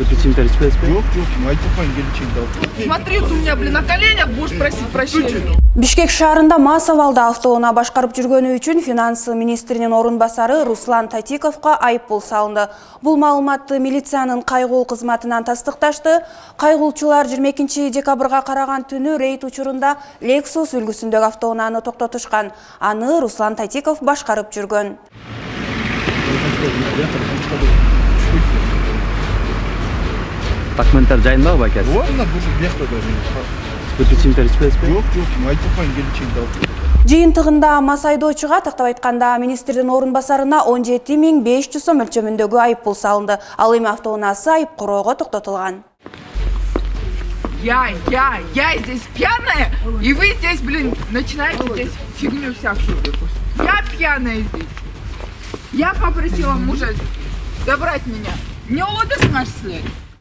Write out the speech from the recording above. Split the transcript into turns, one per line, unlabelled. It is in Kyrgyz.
Пепсичимдер içпейсизби?
Жоқ, айтып қойын келіншегімді алып.
Смотри, ты у меня, на коленях будешь просить прощения.
Бишкек шаарында мас абалда автоунаа башкарып жүргөнү үчүн финанс министринин орун басары Руслан Татиковго айыппул салынды. Бул маалыматты милициянын кайгул кызматынан тастыкташты. Кайгулчулар 22 декабрга караган түнү рейд учурунда Lexus үлгүсүндөгү автоунааны токтотушкан. Аны Руслан Татиков башкарып жүргөн.
Документтер жайында байкасы?
Олар бұл бияқта да мен.
Пепсичимдер içпейсизби?
Жоқ, айтып қойын келіншегімді алып.
Жыйынтыгында мас айдоочуга тактап айтканда министрдин орун басарына 17.500 сом өлчөмүндөгү айыппул салынды. Ал эми автоунаасы айып короого токтотулган.
Я здесь пьяная, и вы здесь, начинаете здесь фигню всякую. Я пьяная здесь. Я попросила мужа забрать меня. Не улыбнись, наш след.